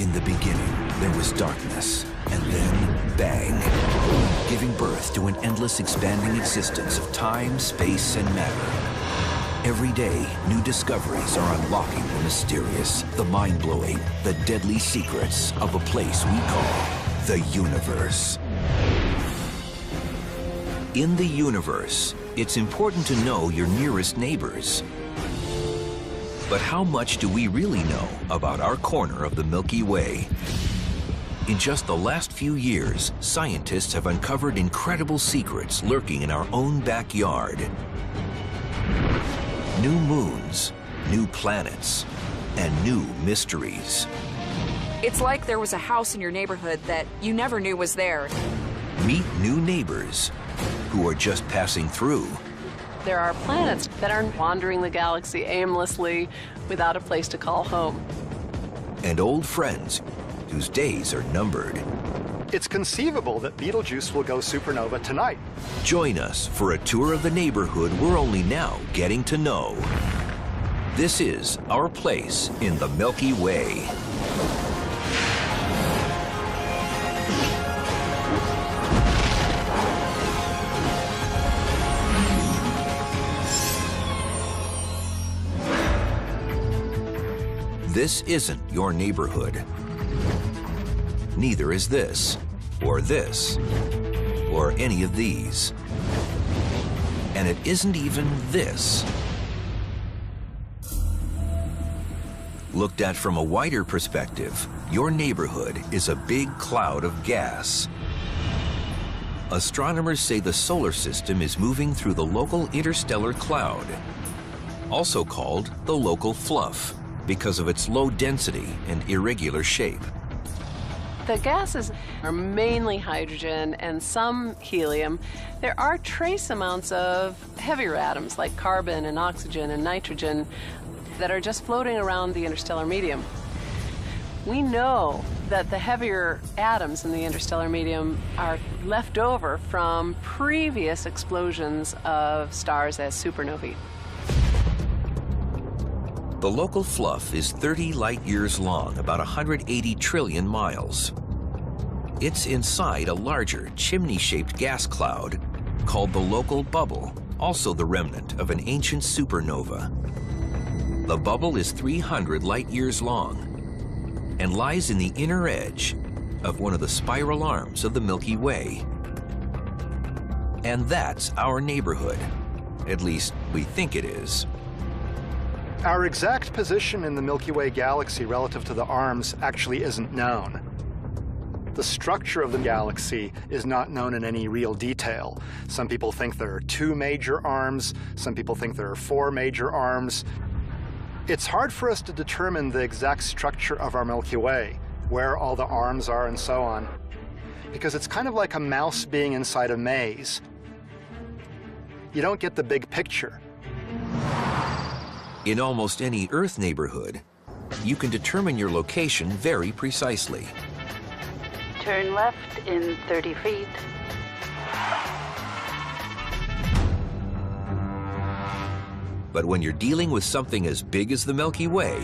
In the beginning, there was darkness, and then bang, giving birth to an endless expanding existence of time, space, and matter. Every day, new discoveries are unlocking the mysterious, the mind-blowing, the deadly secrets of a place we call the universe. In the universe, it's important to know your nearest neighbors. But how much do we really know about our corner of the Milky Way? In just the last few years, scientists have uncovered incredible secrets lurking in our own backyard. New moons, new planets, and new mysteries. It's like there was a house in your neighborhood that you never knew was there. Meet new neighbors who are just passing through. There are planets that are wandering the galaxy aimlessly without a place to call home. And old friends whose days are numbered. It's conceivable that Betelgeuse will go supernova tonight. Join us for a tour of the neighborhood we're only now getting to know. This is Our Place in the Milky Way. This isn't your neighborhood. Neither is this, or any of these. And it isn't even this. Looked at from a wider perspective, your neighborhood is a big cloud of gas. Astronomers say the solar system is moving through the local interstellar cloud, also called the local fluff, because of its low density and irregular shape. The gases are mainly hydrogen and some helium. There are trace amounts of heavier atoms like carbon and oxygen and nitrogen that are just floating around the interstellar medium. We know that the heavier atoms in the interstellar medium are left over from previous explosions of stars as supernovae. The local fluff is 30 light-years long, about 180 trillion miles. It's inside a larger, chimney-shaped gas cloud called the local bubble, also the remnant of an ancient supernova. The bubble is 300 light-years long and lies in the inner edge of one of the spiral arms of the Milky Way. And that's our neighborhood. At least, we think it is. Our exact position in the Milky Way galaxy relative to the arms actually isn't known. The structure of the galaxy is not known in any real detail. Some people think there are 2 major arms, some people think there are 4 major arms. It's hard for us to determine the exact structure of our Milky Way, where all the arms are and so on, because it's kind of like a mouse being inside a maze. You don't get the big picture. In almost any Earth neighborhood, you can determine your location very precisely. Turn left in 30 feet. But when you're dealing with something as big as the Milky Way,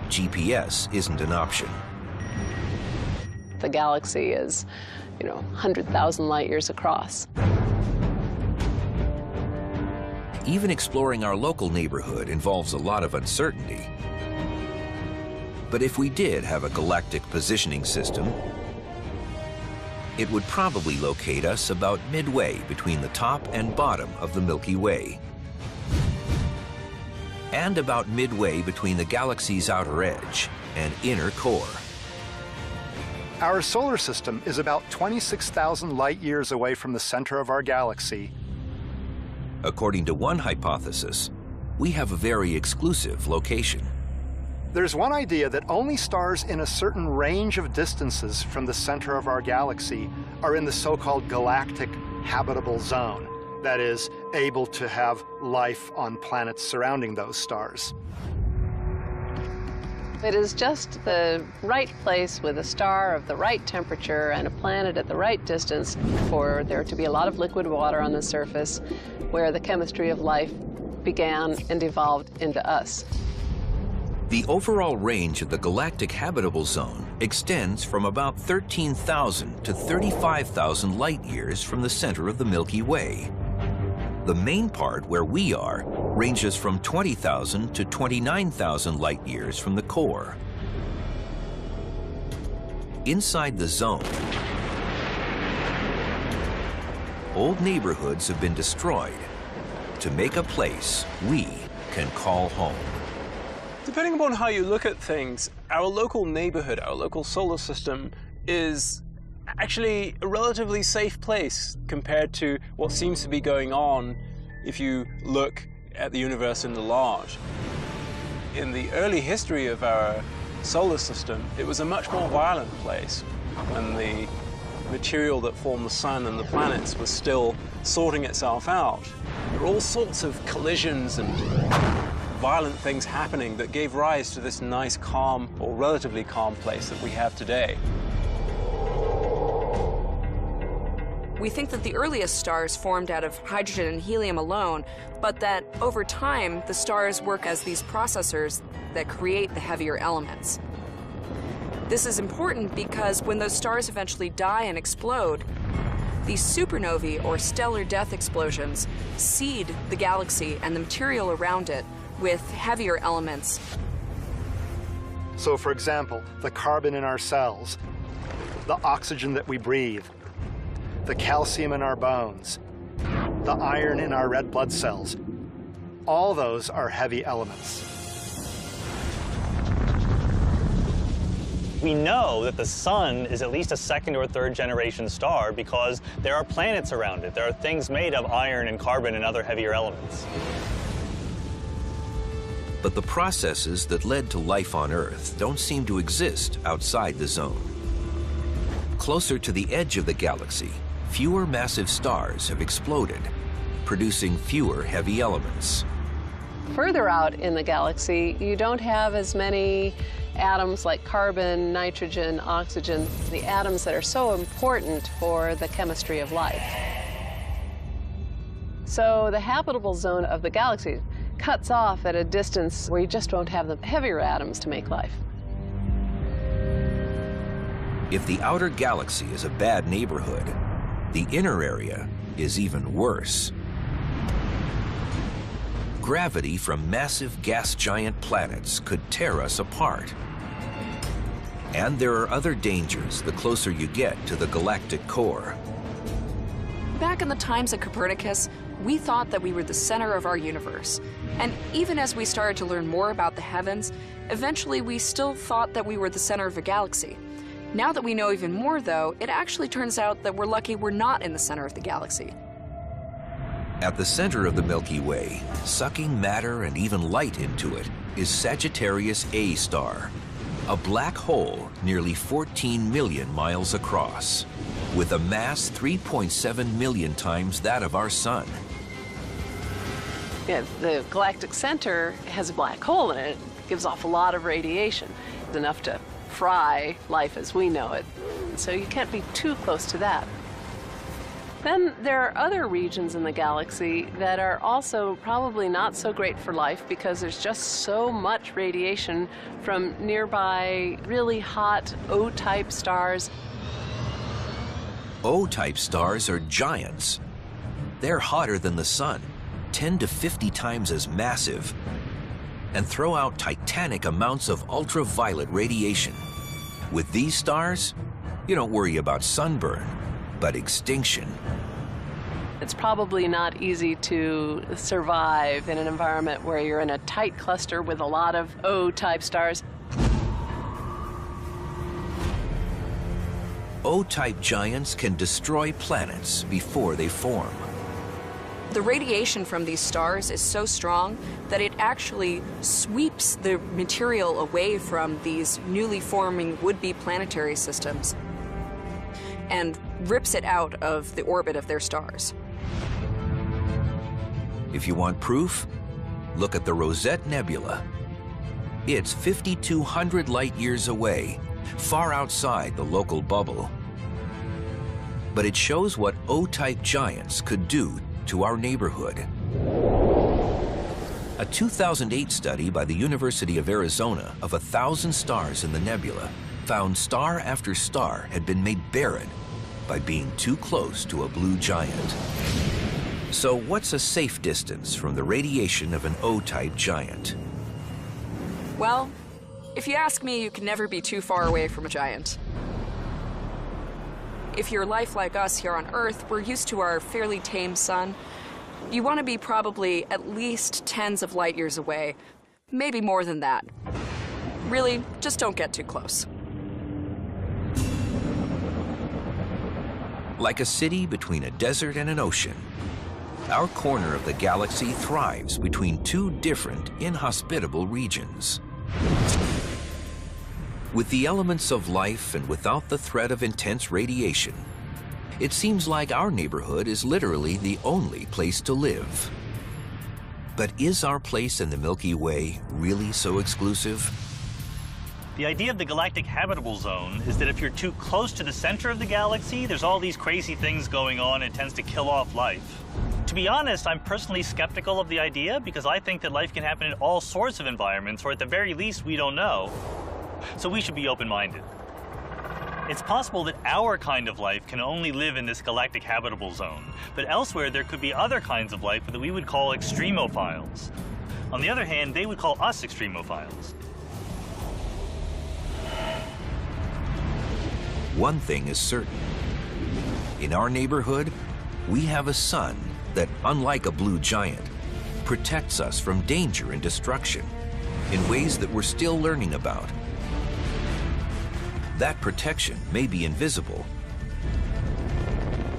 GPS isn't an option. The galaxy is, 100,000 light years across. Even exploring our local neighborhood involves a lot of uncertainty. But if we did have a galactic positioning system, it would probably locate us about midway between the top and bottom of the Milky Way, and about midway between the galaxy's outer edge and inner core. Our solar system is about 26,000 light-years away from the center of our galaxy. According to one hypothesis, we have a very exclusive location. There's one idea that only stars in a certain range of distances from the center of our galaxy are in the so-called galactic habitable zone, that is, able to have life on planets surrounding those stars. It is just the right place with a star of the right temperature and a planet at the right distance for there to be a lot of liquid water on the surface where the chemistry of life began and evolved into us. The overall range of the galactic habitable zone extends from about 13,000 to 35,000 light-years from the center of the Milky Way. The main part, where we are, ranges from 20,000 to 29,000 light-years from the core. Inside the zone, old neighborhoods have been destroyed to make a place we can call home. Depending upon how you look at things, our local neighborhood, our local solar system, is actually a relatively safe place compared to what seems to be going on if you look at the universe in the large. In the early history of our solar system, it was a much more violent place when the material that formed the sun and the planets was still sorting itself out. There were all sorts of collisions and violent things happening that gave rise to this nice, calm, or relatively calm place that we have today. We think that the earliest stars formed out of hydrogen and helium alone, but that over time, the stars work as these processors that create the heavier elements. This is important because when those stars eventually die and explode, these supernovae, or stellar death explosions, seed the galaxy and the material around it with heavier elements. So for example, the carbon in our cells, the oxygen that we breathe, the calcium in our bones, the iron in our red blood cells, all those are heavy elements. We know that the sun is at least a second or third generation star because there are planets around it. There are things made of iron and carbon and other heavier elements. But the processes that led to life on Earth don't seem to exist outside the zone. Closer to the edge of the galaxy, fewer massive stars have exploded, producing fewer heavy elements. Further out in the galaxy, you don't have as many atoms like carbon, nitrogen, oxygen, the atoms that are so important for the chemistry of life. So the habitable zone of the galaxy cuts off at a distance where you just don't have the heavier atoms to make life. If the outer galaxy is a bad neighborhood, the inner area is even worse. Gravity from massive gas giant planets could tear us apart. And there are other dangers the closer you get to the galactic core. Back in the times of Copernicus, we thought that we were the center of our universe. And even as we started to learn more about the heavens, eventually we still thought that we were the center of a galaxy. Now that we know even more, though, it actually turns out that we're lucky we're not in the center of the galaxy. At the center of the Milky Way, sucking matter and even light into it, is Sagittarius A star, a black hole nearly 14 million miles across, with a mass 3.7 million times that of our sun. Yeah, the galactic center has a black hole in it. It gives off a lot of radiation, enough to fry life as we know it. So you can't be too close to that. Then there are other regions in the galaxy that are also probably not so great for life because there's just so much radiation from nearby really hot O-type stars. O-type stars are giants. They're hotter than the sun, 10 to 50 times as massive, and throw out titanic amounts of ultraviolet radiation. With these stars, you don't worry about sunburn, but extinction. It's probably not easy to survive in an environment where you're in a tight cluster with a lot of O-type stars. O-type giants can destroy planets before they form. The radiation from these stars is so strong that it actually sweeps the material away from these newly forming would-be planetary systems and rips it out of the orbit of their stars. If you want proof, look at the Rosette Nebula. It's 5,200 light-years away, far outside the local bubble. But it shows what O-type giants could do to our neighborhood. A 2008 study by the University of Arizona of 1,000 stars in the nebula found star after star had been made barren by being too close to a blue giant. So what's a safe distance from the radiation of an O-type giant? Well, if you ask me, you can never be too far away from a giant. If you're life like us here on Earth, we're used to our fairly tame sun. You want to be probably at least tens of light years away, maybe more than that. Really, just don't get too close. Like a city between a desert and an ocean, our corner of the galaxy thrives between two different, inhospitable regions. With the elements of life and without the threat of intense radiation, it seems like our neighborhood is literally the only place to live. But is our place in the Milky Way really so exclusive? The idea of the galactic habitable zone is that if you're too close to the center of the galaxy, there's all these crazy things going on and it tends to kill off life. To be honest, I'm personally skeptical of the idea because I think that life can happen in all sorts of environments, or at the very least, we don't know. So we should be open-minded. It's possible that our kind of life can only live in this galactic habitable zone, but elsewhere there could be other kinds of life that we would call extremophiles. On the other hand, they would call us extremophiles. One thing is certain. In our neighborhood, we have a sun that, unlike a blue giant, protects us from danger and destruction in ways that we're still learning about. That protection may be invisible,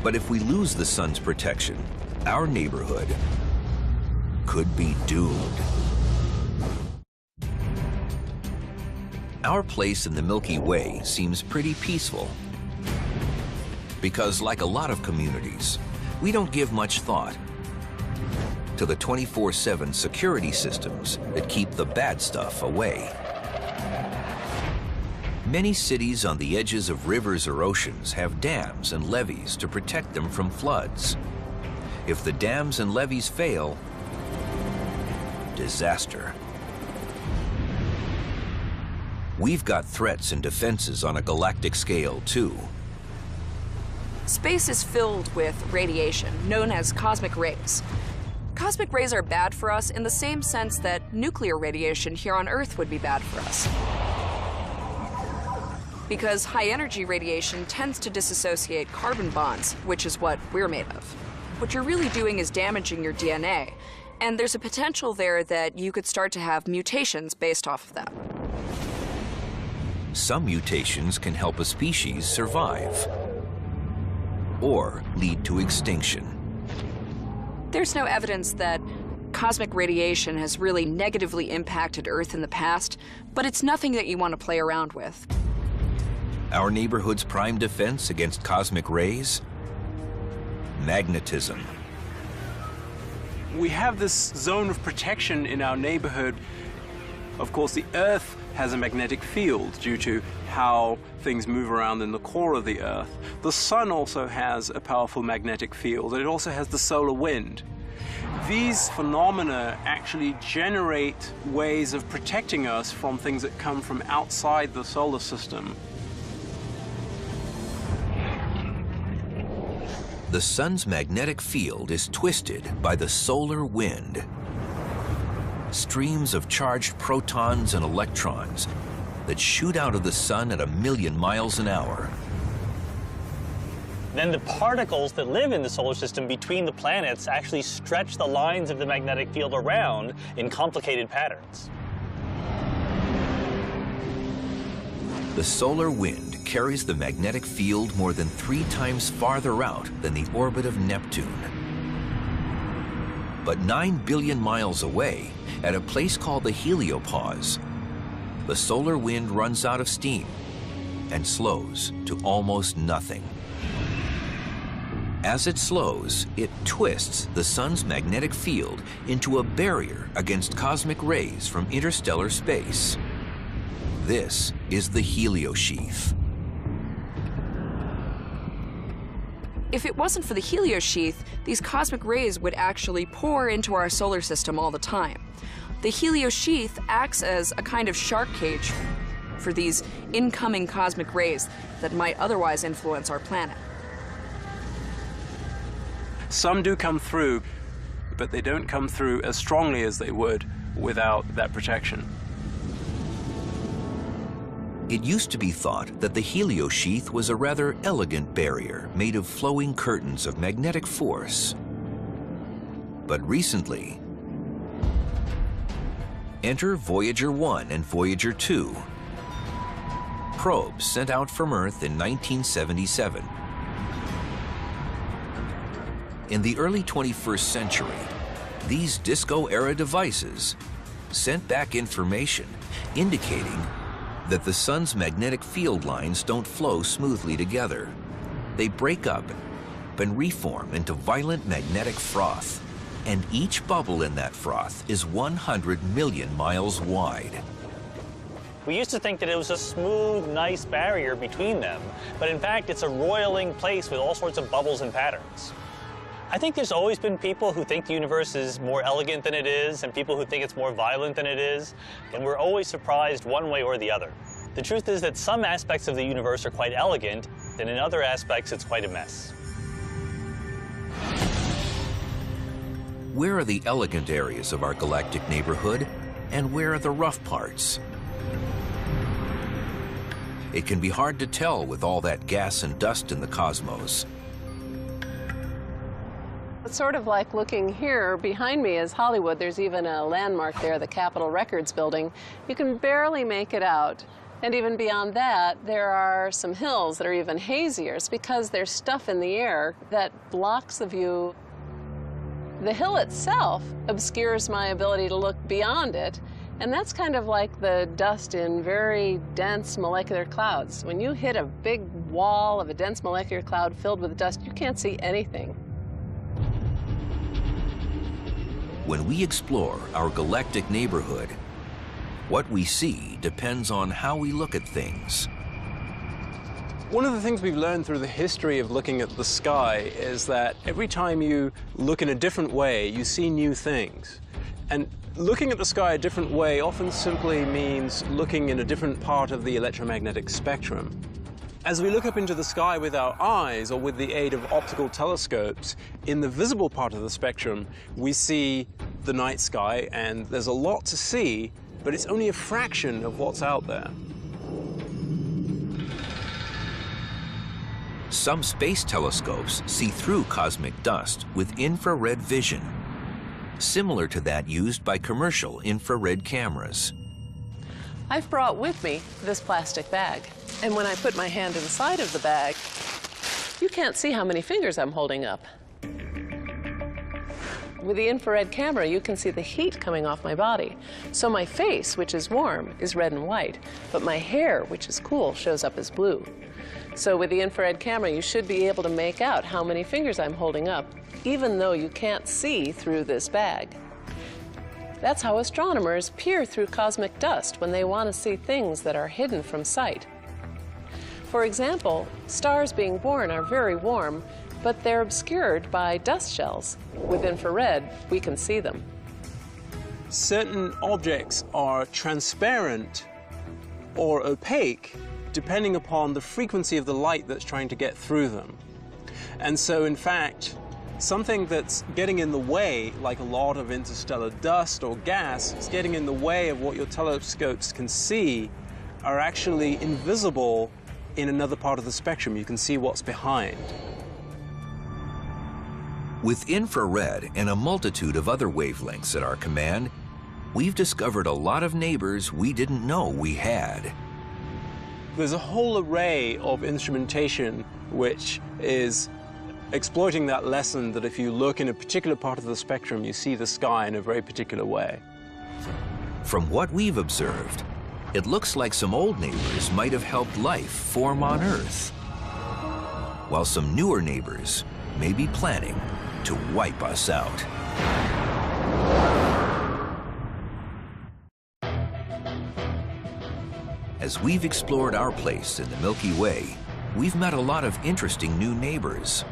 but if we lose the sun's protection, our neighborhood could be doomed. Our place in the Milky Way seems pretty peaceful because, like a lot of communities, we don't give much thought to the 24/7 security systems that keep the bad stuff away. Many cities on the edges of rivers or oceans have dams and levees to protect them from floods. If the dams and levees fail, disaster. We've got threats and defenses on a galactic scale, too. Space is filled with radiation, known as cosmic rays. Cosmic rays are bad for us in the same sense that nuclear radiation here on Earth would be bad for us. Because high-energy radiation tends to disassociate carbon bonds, which is what we're made of. What you're really doing is damaging your DNA, and there's a potential there that you could start to have mutations based off of that. Some mutations can help a species survive or lead to extinction. There's no evidence that cosmic radiation has really negatively impacted Earth in the past, but it's nothing that you want to play around with. Our neighborhood's prime defense against cosmic rays? Magnetism. We have this zone of protection in our neighborhood. Of course, the Earth has a magnetic field due to how things move around in the core of the Earth. The Sun also has a powerful magnetic field, and it also has the solar wind. These phenomena actually generate ways of protecting us from things that come from outside the solar system. The Sun's magnetic field is twisted by the solar wind. Streams of charged protons and electrons that shoot out of the Sun at 1,000,000 miles an hour. Then the particles that live in the solar system between the planets actually stretch the lines of the magnetic field around in complicated patterns. The solar wind carries the magnetic field more than 3 times farther out than the orbit of Neptune. But 9 billion miles away, at a place called the heliopause, the solar wind runs out of steam and slows to almost nothing. As it slows, it twists the Sun's magnetic field into a barrier against cosmic rays from interstellar space. This is the heliosheath. If it wasn't for the heliosheath, these cosmic rays would actually pour into our solar system all the time. The heliosheath acts as a kind of shark cage for these incoming cosmic rays that might otherwise influence our planet. Some do come through, but they don't come through as strongly as they would without that protection. It used to be thought that the heliosheath was a rather elegant barrier made of flowing curtains of magnetic force. But recently, enter Voyager 1 and Voyager 2, probes sent out from Earth in 1977. In the early 21st century, these disco-era devices sent back information indicating that the sun's magnetic field lines don't flow smoothly together. They break up and reform into violent magnetic froth, and each bubble in that froth is 100 million miles wide. We used to think that it was a smooth, nice barrier between them, but in fact it's a roiling place with all sorts of bubbles and patterns. I think there's always been people who think the universe is more elegant than it is, and people who think it's more violent than it is, and we're always surprised one way or the other. The truth is that some aspects of the universe are quite elegant, and in other aspects it's quite a mess. Where are the elegant areas of our galactic neighborhood, and where are the rough parts? It can be hard to tell with all that gas and dust in the cosmos. It's sort of like looking here. Behind me is Hollywood. There's even a landmark there, the Capitol Records building. You can barely make it out. And even beyond that, there are some hills that are even hazier. It's because there's stuff in the air that blocks the view. The hill itself obscures my ability to look beyond it. And that's kind of like the dust in very dense molecular clouds. When you hit a big wall of a dense molecular cloud filled with dust, you can't see anything. When we explore our galactic neighborhood, what we see depends on how we look at things. One of the things we've learned through the history of looking at the sky is that every time you look in a different way, you see new things. And looking at the sky a different way often simply means looking in a different part of the electromagnetic spectrum. As we look up into the sky with our eyes or with the aid of optical telescopes, in the visible part of the spectrum, we see the night sky, and there's a lot to see, but it's only a fraction of what's out there. Some space telescopes see through cosmic dust with infrared vision, similar to that used by commercial infrared cameras. I've brought with me this plastic bag. And when I put my hand inside of the bag, you can't see how many fingers I'm holding up. With the infrared camera, you can see the heat coming off my body. So my face, which is warm, is red and white, but my hair, which is cool, shows up as blue. So with the infrared camera, you should be able to make out how many fingers I'm holding up, even though you can't see through this bag. That's how astronomers peer through cosmic dust when they want to see things that are hidden from sight. For example, stars being born are very warm, but they're obscured by dust shells. With infrared, we can see them. Certain objects are transparent or opaque depending upon the frequency of the light that's trying to get through them. And so, in fact, something that's getting in the way, like a lot of interstellar dust or gas, is getting in the way of what your telescopes can see, are actually invisible in another part of the spectrum. You can see what's behind. With infrared and a multitude of other wavelengths at our command, we've discovered a lot of neighbors we didn't know we had. There's a whole array of instrumentation which is exploiting that lesson that if you look in a particular part of the spectrum, you see the sky in a very particular way. From what we've observed, it looks like some old neighbors might have helped life form on Earth, while some newer neighbors may be planning to wipe us out. As we've explored our place in the Milky Way, we've met a lot of interesting new neighbors.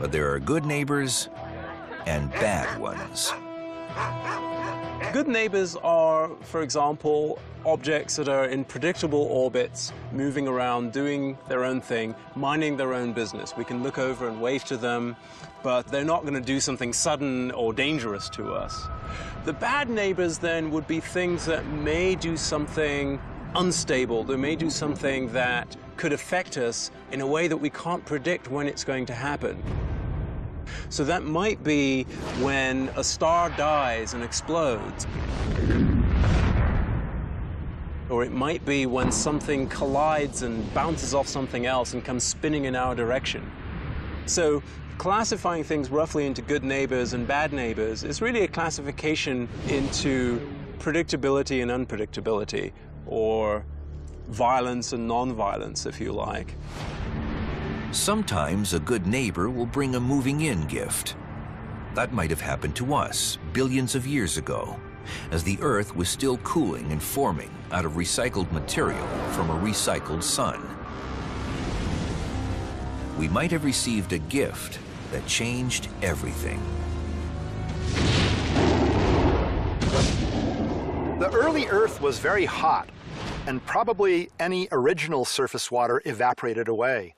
but there are good neighbors and bad ones. Good neighbors are, for example, objects that are in predictable orbits, moving around, doing their own thing, minding their own business. We can look over and wave to them, but they're not going to do something sudden or dangerous to us. The bad neighbors then would be things that may do something unstable. They may do something that could affect us in a way that we can't predict when it's going to happen. So that might be when a star dies and explodes. Or it might be when something collides and bounces off something else and comes spinning in our direction. So classifying things roughly into good neighbors and bad neighbors is really a classification into predictability and unpredictability, or violence and non-violence, if you like. Sometimes a good neighbor will bring a moving-in gift. That might have happened to us billions of years ago, as the Earth was still cooling and forming out of recycled material from a recycled sun. We might have received a gift that changed everything. The early Earth was very hot, and probably any original surface water evaporated away.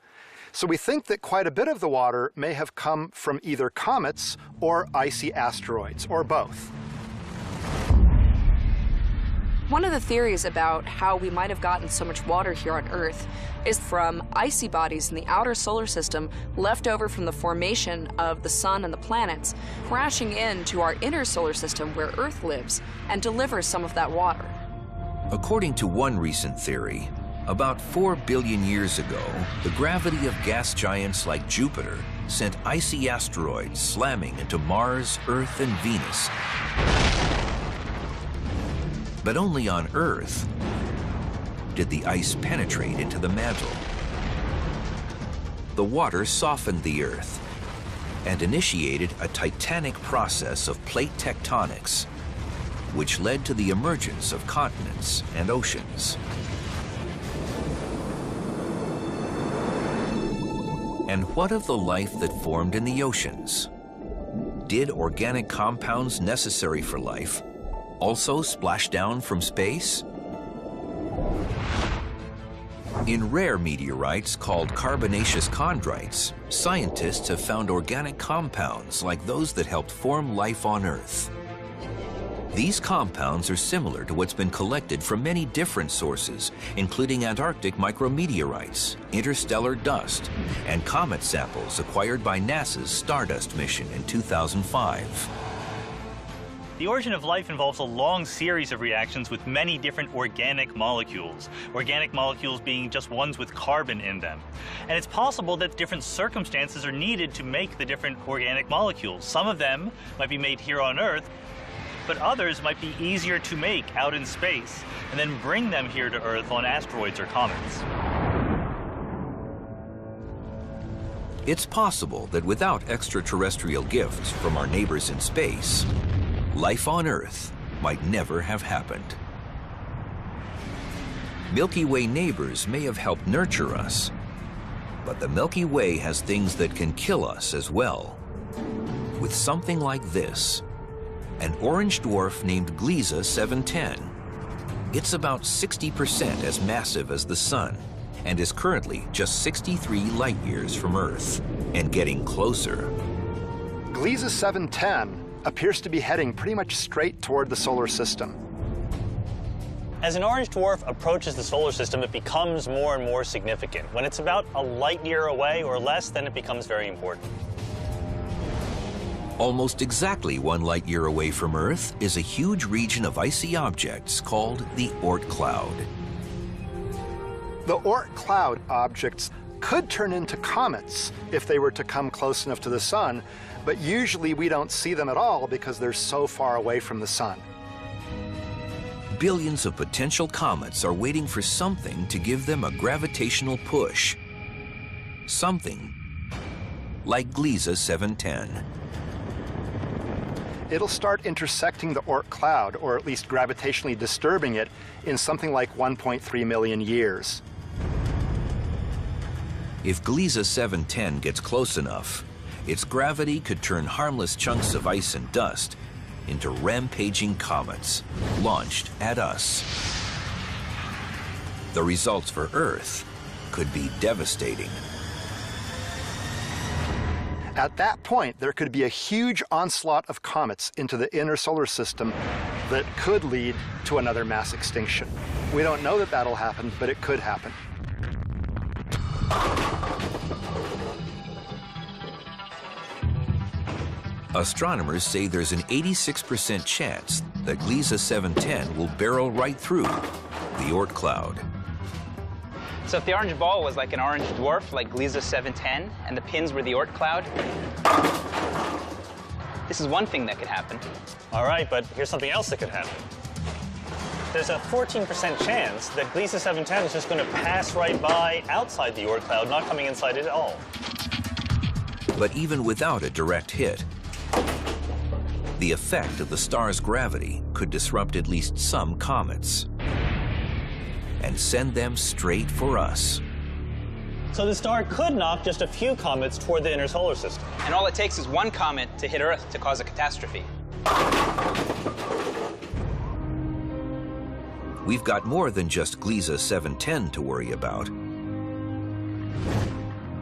So we think that quite a bit of the water may have come from either comets or icy asteroids, or both. One of the theories about how we might have gotten so much water here on Earth is from icy bodies in the outer solar system left over from the formation of the sun and the planets, crashing into our inner solar system where Earth lives and delivers some of that water. According to one recent theory, about 4 billion years ago, the gravity of gas giants like Jupiter sent icy asteroids slamming into Mars, Earth, and Venus. But only on Earth did the ice penetrate into the mantle. The water softened the Earth and initiated a titanic process of plate tectonics, which led to the emergence of continents and oceans. And what of the life that formed in the oceans? Did organic compounds necessary for life also splash down from space? In rare meteorites called carbonaceous chondrites, scientists have found organic compounds like those that helped form life on Earth. These compounds are similar to what's been collected from many different sources, including Antarctic micrometeorites, interstellar dust, and comet samples acquired by NASA's Stardust mission in 2005. The origin of life involves a long series of reactions with many different organic molecules being just ones with carbon in them. And it's possible that different circumstances are needed to make the different organic molecules. Some of them might be made here on Earth, but others might be easier to make out in space, and then bring them here to Earth on asteroids or comets. It's possible that without extraterrestrial gifts from our neighbors in space, life on Earth might never have happened. Milky Way neighbors may have helped nurture us, but the Milky Way has things that can kill us as well. With something like this, an orange dwarf named Gliese 710. It's about 60% as massive as the Sun and is currently just 63 light-years from Earth and getting closer. Gliese 710 appears to be heading pretty much straight toward the solar system. As an orange dwarf approaches the solar system, it becomes more and more significant. When it's about a light-year away or less, then it becomes very important. Almost exactly 1 light-year away from Earth is a huge region of icy objects called the Oort cloud. The Oort cloud objects could turn into comets if they were to come close enough to the sun, but usually we don't see them at all because they're so far away from the sun. Billions of potential comets are waiting for something to give them a gravitational push. Something like Gliese 710. It'll start intersecting the Oort cloud, or at least gravitationally disturbing it, in something like 1.3 million years. If Gliese 710 gets close enough, its gravity could turn harmless chunks of ice and dust into rampaging comets launched at us. The results for Earth could be devastating. At that point, there could be a huge onslaught of comets into the inner solar system that could lead to another mass extinction. We don't know that that'll happen, but it could happen. Astronomers say there's an 86% chance that Gliese 710 will barrel right through the Oort cloud. So if the orange ball was like an orange dwarf, like Gliese 710, and the pins were the Oort cloud, this is one thing that could happen. All right, but here's something else that could happen. There's a 14% chance that Gliese 710 is just going to pass right by outside the Oort cloud, not coming inside it at all. But even without a direct hit, the effect of the star's gravity could disrupt at least some comets and send them straight for us. So the star could knock just a few comets toward the inner solar system. And all it takes is one comet to hit Earth to cause a catastrophe. We've got more than just Gliese 710 to worry about.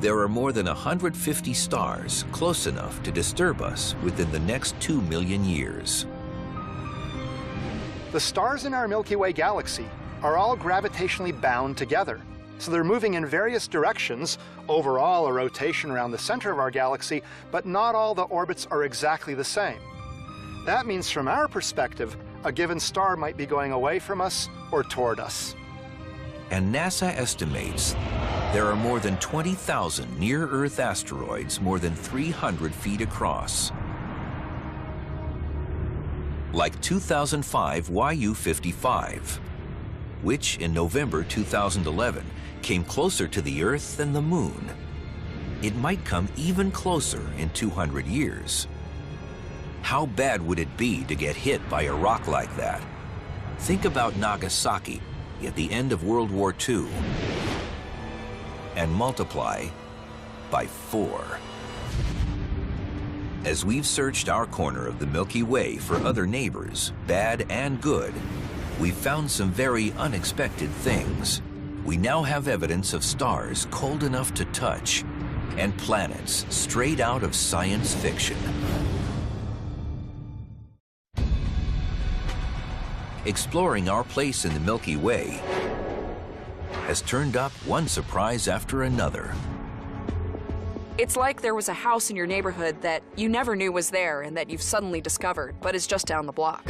There are more than 150 stars close enough to disturb us within the next 2 million years. The stars in our Milky Way galaxy are all gravitationally bound together. So they're moving in various directions, overall a rotation around the center of our galaxy, but not all the orbits are exactly the same. That means from our perspective, a given star might be going away from us or toward us. And NASA estimates there are more than 20,000 near-Earth asteroids more than 300 feet across. Like 2005 Yu-55, which in November 2011 came closer to the Earth than the Moon. It might come even closer in 200 years. How bad would it be to get hit by a rock like that? Think about Nagasaki at the end of World War II and multiply by 4. As we've searched our corner of the Milky Way for other neighbors, bad and good, we've found some very unexpected things. We now have evidence of stars cold enough to touch and planets straight out of science fiction. Exploring our place in the Milky Way has turned up one surprise after another. It's like there was a house in your neighborhood that you never knew was there and that you've suddenly discovered, but is just down the block.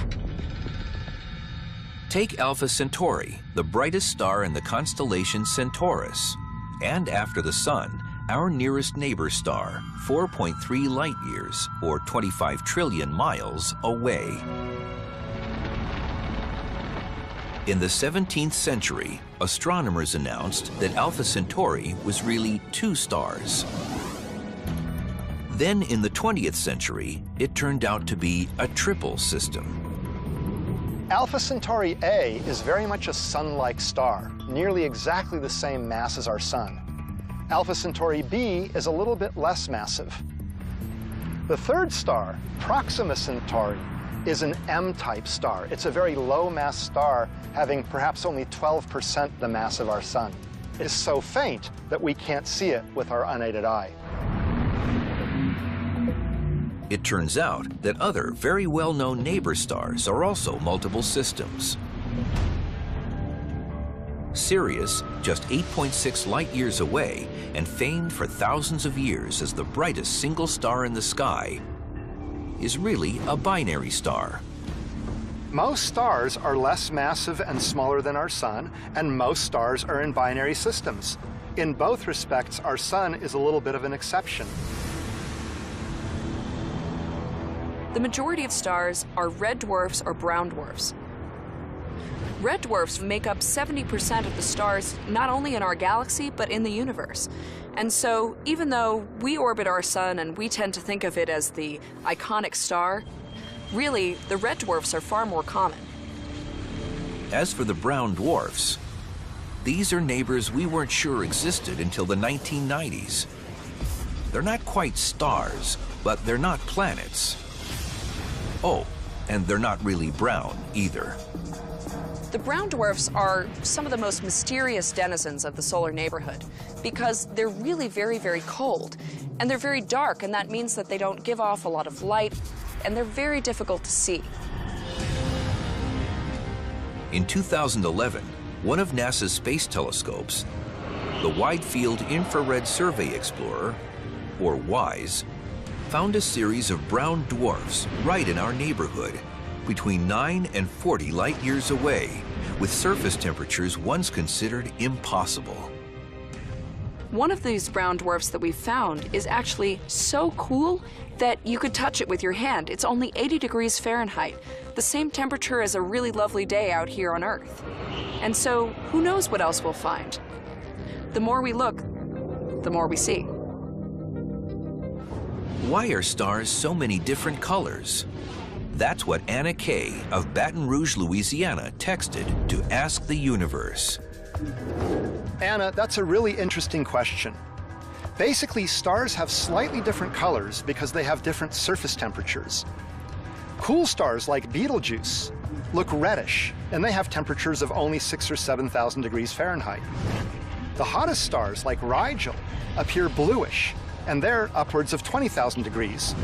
Take Alpha Centauri, the brightest star in the constellation Centaurus, and after the Sun, our nearest neighbor star, 4.3 light-years, or 25 trillion miles away. In the 17th century, astronomers announced that Alpha Centauri was really 2 stars. Then in the 20th century, it turned out to be a triple system. Alpha Centauri A is very much a Sun-like star, nearly exactly the same mass as our Sun. Alpha Centauri B is a little bit less massive. The third star, Proxima Centauri, is an M-type star. It's a very low-mass star, having perhaps only 12% the mass of our Sun. It is so faint that we can't see it with our unaided eye. It turns out that other very well-known neighbor stars are also multiple systems. Sirius, just 8.6 light-years away and famed for thousands of years as the brightest single star in the sky, is really a binary star. Most stars are less massive and smaller than our Sun, and most stars are in binary systems. In both respects, our Sun is a little bit of an exception. The majority of stars are red dwarfs or brown dwarfs. Red dwarfs make up 70% of the stars not only in our galaxy, but in the universe. And so, even though we orbit our Sun and we tend to think of it as the iconic star, really, the red dwarfs are far more common. As for the brown dwarfs, these are neighbors we weren't sure existed until the 1990s. They're not quite stars, but they're not planets. Oh, and they're not really brown either. The brown dwarfs are some of the most mysterious denizens of the solar neighborhood because they're really very, very cold. And they're very dark, and that means that they don't give off a lot of light, and they're very difficult to see. In 2011, one of NASA's space telescopes, the Wide Field Infrared Survey Explorer, or WISE, found a series of brown dwarfs right in our neighborhood, between 9 and 40 light years away, with surface temperatures once considered impossible. One of these brown dwarfs that we found is actually so cool that you could touch it with your hand. It's only 80 degrees Fahrenheit, the same temperature as a really lovely day out here on Earth. And so, who knows what else we'll find? The more we look, the more we see. Why are stars so many different colors? That's what Anna Kay of Baton Rouge, Louisiana, texted to Ask the Universe. Anna, that's a really interesting question. Basically, stars have slightly different colors because they have different surface temperatures. Cool stars like Betelgeuse look reddish, and they have temperatures of only 6,000 or 7,000 degrees Fahrenheit. The hottest stars like Rigel appear bluish, and they're upwards of 20,000 degrees.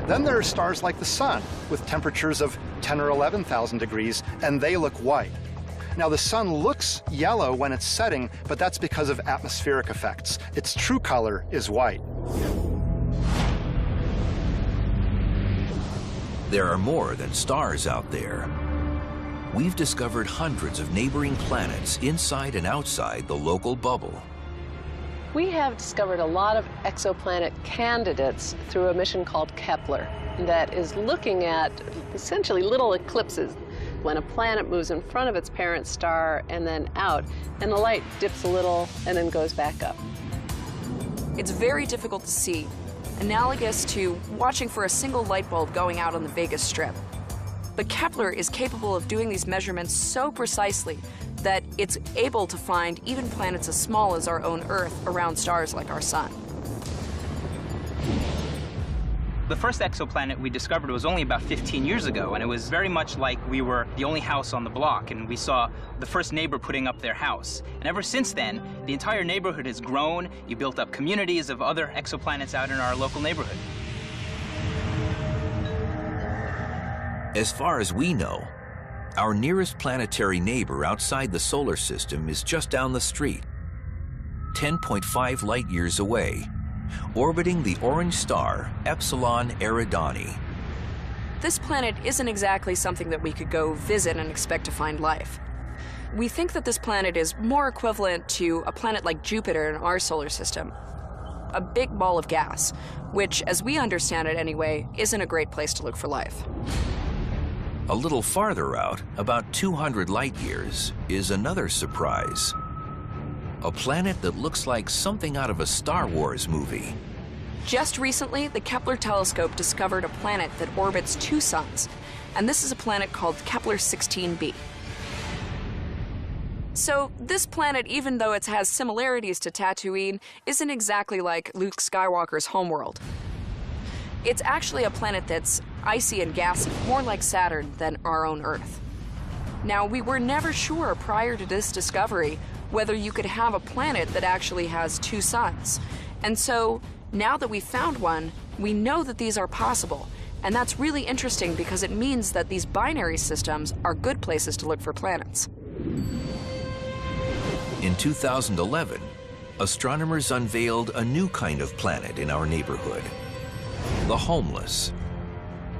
Then there are stars like the Sun with temperatures of 10,000 or 11,000 degrees, and they look white. Now, the Sun looks yellow when it's setting, but that's because of atmospheric effects. Its true color is white. There are more than stars out there. We've discovered hundreds of neighboring planets inside and outside the local bubble. We have discovered a lot of exoplanet candidates through a mission called Kepler that is looking at essentially little eclipses when a planet moves in front of its parent star and then out, and the light dips a little and then goes back up. It's very difficult to see, analogous to watching for a single light bulb going out on the Vegas Strip. But Kepler is capable of doing these measurements so precisely that it's able to find even planets as small as our own Earth around stars like our Sun. The first exoplanet we discovered was only about 15 years ago, and it was very much like we were the only house on the block, and we saw the first neighbor putting up their house. And ever since then, the entire neighborhood has grown. You built up communities of other exoplanets out in our local neighborhood. As far as we know, our nearest planetary neighbor outside the solar system is just down the street, 10.5 light years away, orbiting the orange star Epsilon Eridani. This planet isn't exactly something that we could go visit and expect to find life. We think that this planet is more equivalent to a planet like Jupiter in our solar system, a big ball of gas, which, as we understand it anyway, isn't a great place to look for life. A little farther out, about 200 light years, is another surprise. A planet that looks like something out of a Star Wars movie. Just recently, the Kepler telescope discovered a planet that orbits two suns, and this is a planet called Kepler-16b. So this planet, even though it has similarities to Tatooine, isn't exactly like Luke Skywalker's homeworld. It's actually a planet that's icy and gassy, more like Saturn than our own Earth. Now, we were never sure prior to this discovery whether you could have a planet that actually has two suns. And so, now that we found one, we know that these are possible. And that's really interesting because it means that these binary systems are good places to look for planets. In 2011, astronomers unveiled a new kind of planet in our neighborhood, the homeless.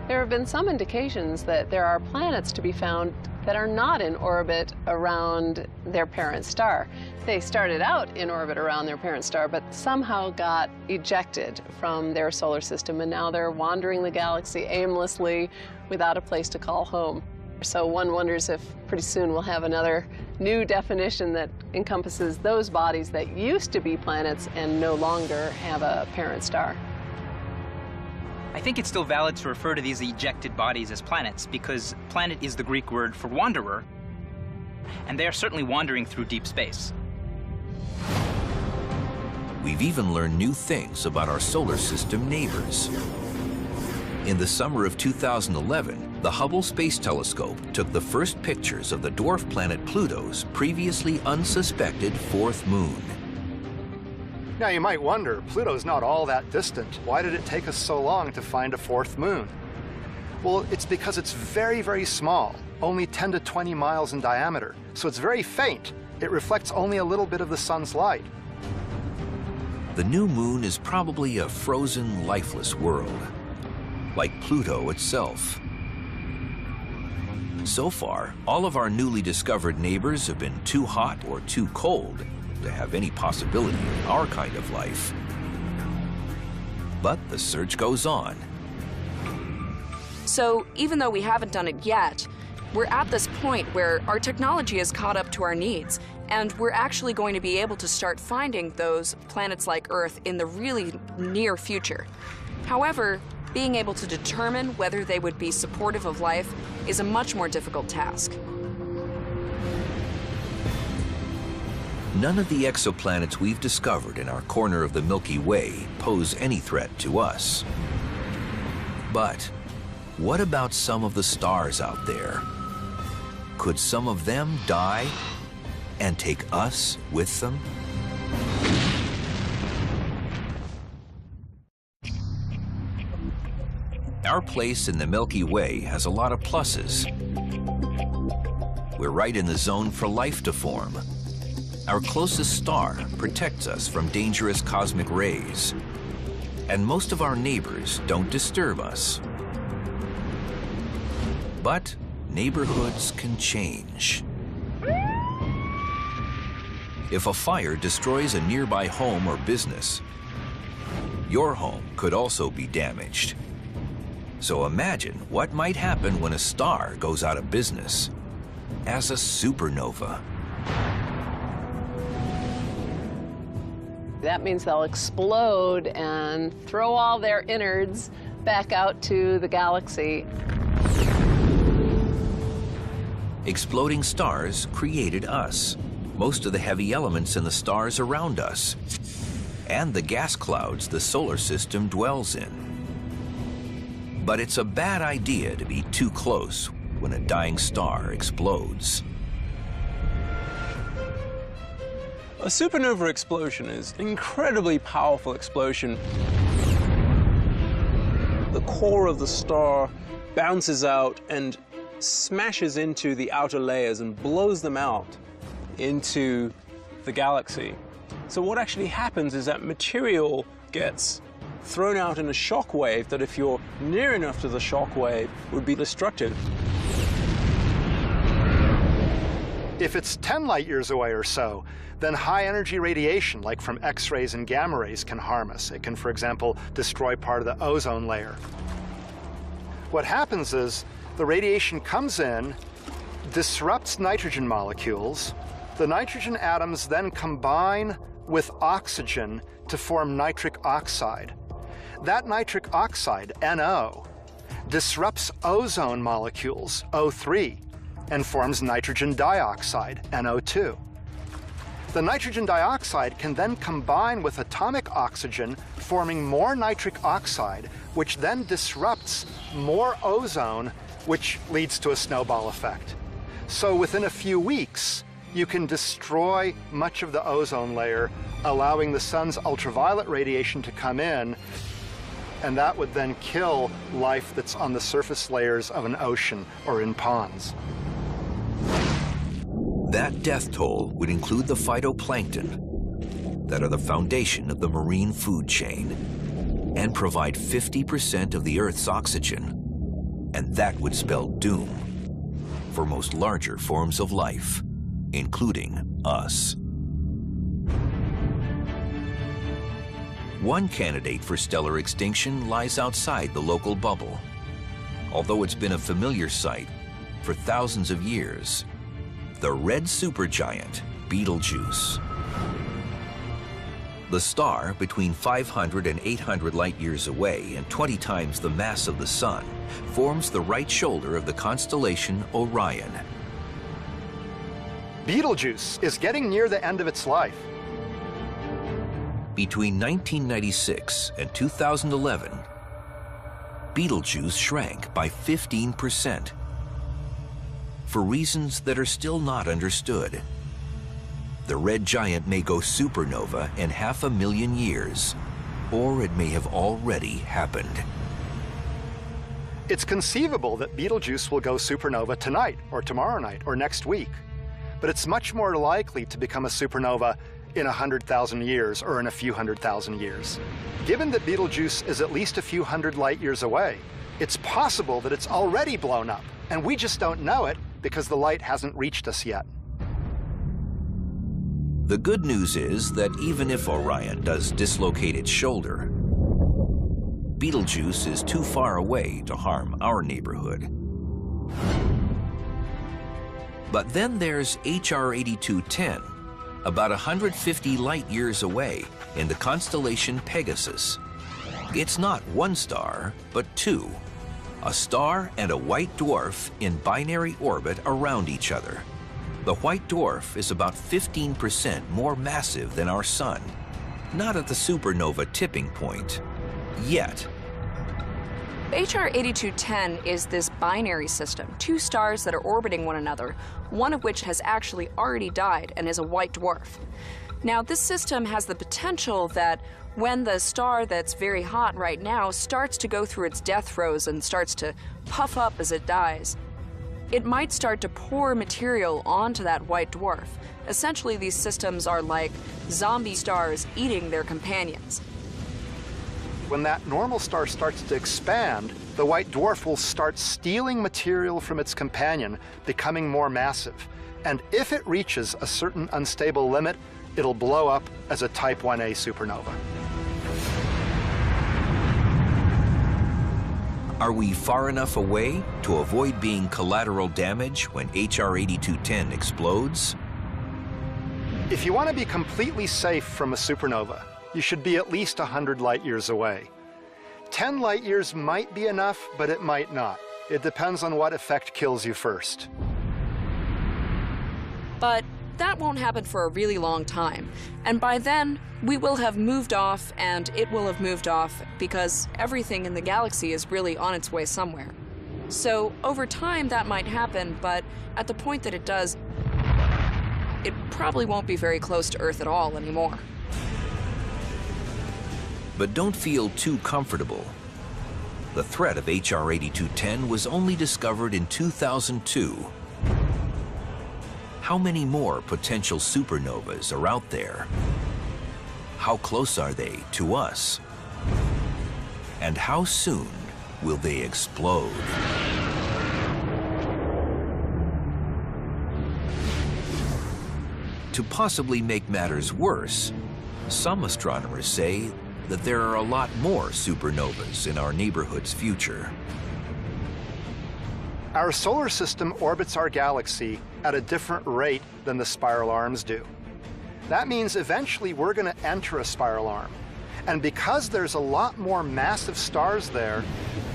There have been some indications that there are planets to be found that are not in orbit around their parent star. They started out in orbit around their parent star, but somehow got ejected from their solar system, and now they're wandering the galaxy aimlessly without a place to call home. So one wonders if pretty soon we'll have another new definition that encompasses those bodies that used to be planets and no longer have a parent star. I think it's still valid to refer to these ejected bodies as planets because planet is the Greek word for wanderer, and they are certainly wandering through deep space. We've even learned new things about our solar system neighbors. In the summer of 2011, the Hubble Space Telescope took the first pictures of the dwarf planet Pluto's previously unsuspected fourth moon. Now you might wonder, Pluto's not all that distant. Why did it take us so long to find a fourth moon? Well, it's because it's very, very small, only 10 to 20 miles in diameter. So it's very faint. It reflects only a little bit of the sun's light. The new moon is probably a frozen, lifeless world, like Pluto itself. So far, all of our newly discovered neighbors have been too hot or too cold to have any possibility of our kind of life. But the search goes on. So even though we haven't done it yet, we're at this point where our technology has caught up to our needs, and we're actually going to be able to start finding those planets like Earth in the really near future. However, being able to determine whether they would be supportive of life is a much more difficult task. None of the exoplanets we've discovered in our corner of the Milky Way pose any threat to us. But what about some of the stars out there? Could some of them die and take us with them? Our place in the Milky Way has a lot of pluses. We're right in the zone for life to form. Our closest star protects us from dangerous cosmic rays, and most of our neighbors don't disturb us. But neighborhoods can change. If a fire destroys a nearby home or business, your home could also be damaged. So imagine what might happen when a star goes out of business as a supernova. That means they'll explode and throw all their innards back out to the galaxy. Exploding stars created us, most of the heavy elements in the stars around us, and the gas clouds the solar system dwells in. But it's a bad idea to be too close when a dying star explodes. A supernova explosion is an incredibly powerful explosion. The core of the star bounces out and smashes into the outer layers and blows them out into the galaxy. So what actually happens is that material gets thrown out in a shock wave that, if you're near enough to the shock wave, would be destructive. If it's 10 light years away or so, then high-energy radiation, like from X-rays and gamma rays, can harm us. It can, for example, destroy part of the ozone layer. What happens is the radiation comes in, disrupts nitrogen molecules. The nitrogen atoms then combine with oxygen to form nitric oxide. That nitric oxide, NO, disrupts ozone molecules, O3, and forms nitrogen dioxide, NO2. The nitrogen dioxide can then combine with atomic oxygen, forming more nitric oxide, which then disrupts more ozone, which leads to a snowball effect. So within a few weeks, you can destroy much of the ozone layer, allowing the sun's ultraviolet radiation to come in, and that would then kill life that's on the surface layers of an ocean or in ponds. That death toll would include the phytoplankton that are the foundation of the marine food chain and provide 50% of the Earth's oxygen. And that would spell doom for most larger forms of life, including us. One candidate for stellar extinction lies outside the local bubble, although it's been a familiar sight for thousands of years. The red supergiant, Betelgeuse. The star, between 500 and 800 light-years away and 20 times the mass of the Sun, forms the right shoulder of the constellation Orion. Betelgeuse is getting near the end of its life. Between 1996 and 2011, Betelgeuse shrank by 15%. For reasons that are still not understood. The red giant may go supernova in 500,000 years, or it may have already happened. It's conceivable that Betelgeuse will go supernova tonight, or tomorrow night, or next week. But it's much more likely to become a supernova in 100,000 years or in a few 100,000 years. Given that Betelgeuse is at least a few hundred light years away, it's possible that it's already blown up, and we just don't know it because the light hasn't reached us yet. The good news is that even if Orion does dislocate its shoulder, Betelgeuse is too far away to harm our neighborhood. But then there's HR 8210, about 150 light years away in the constellation Pegasus. It's not one star, but two. A star and a white dwarf in binary orbit around each other. The white dwarf is about 15% more massive than our sun. Not at the supernova tipping point, yet. HR 8210 is this binary system, two stars that are orbiting one another, one of which has actually already died and is a white dwarf. Now, this system has the potential that when the star that's very hot right now starts to go through its death throes and starts to puff up as it dies, it might start to pour material onto that white dwarf. Essentially, these systems are like zombie stars eating their companions. When that normal star starts to expand, the white dwarf will start stealing material from its companion, becoming more massive. And if it reaches a certain unstable limit, it'll blow up as a Type 1a supernova. Are we far enough away to avoid being collateral damage when HR 8210 explodes? If you want to be completely safe from a supernova, you should be at least 100 light years away. 10 light years might be enough, but it might not. It depends on what effect kills you first. But that won't happen for a really long time. And by then, we will have moved off, and it will have moved off, because everything in the galaxy is really on its way somewhere. So over time, that might happen, but at the point that it does, it probably won't be very close to Earth at all anymore. But don't feel too comfortable. The threat of HR 8210 was only discovered in 2002. How many more potential supernovas are out there? How close are they to us? And how soon will they explode? To possibly make matters worse, some astronomers say that there are a lot more supernovas in our neighborhood's future. Our solar system orbits our galaxy at a different rate than the spiral arms do. That means eventually we're going to enter a spiral arm. And because there's a lot more massive stars there,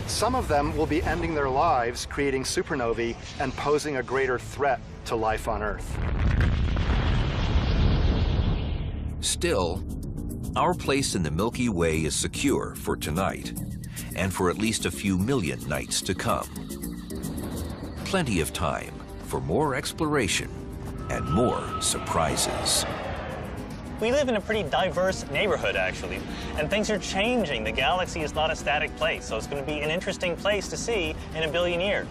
some of them will be ending their lives creating supernovae and posing a greater threat to life on Earth. Still, our place in the Milky Way is secure for tonight, and for at least a few million nights to come. Plenty of time for more exploration and more surprises. We live in a pretty diverse neighborhood, actually, and things are changing. The galaxy is not a static place, so it's going to be an interesting place to see in a billion years.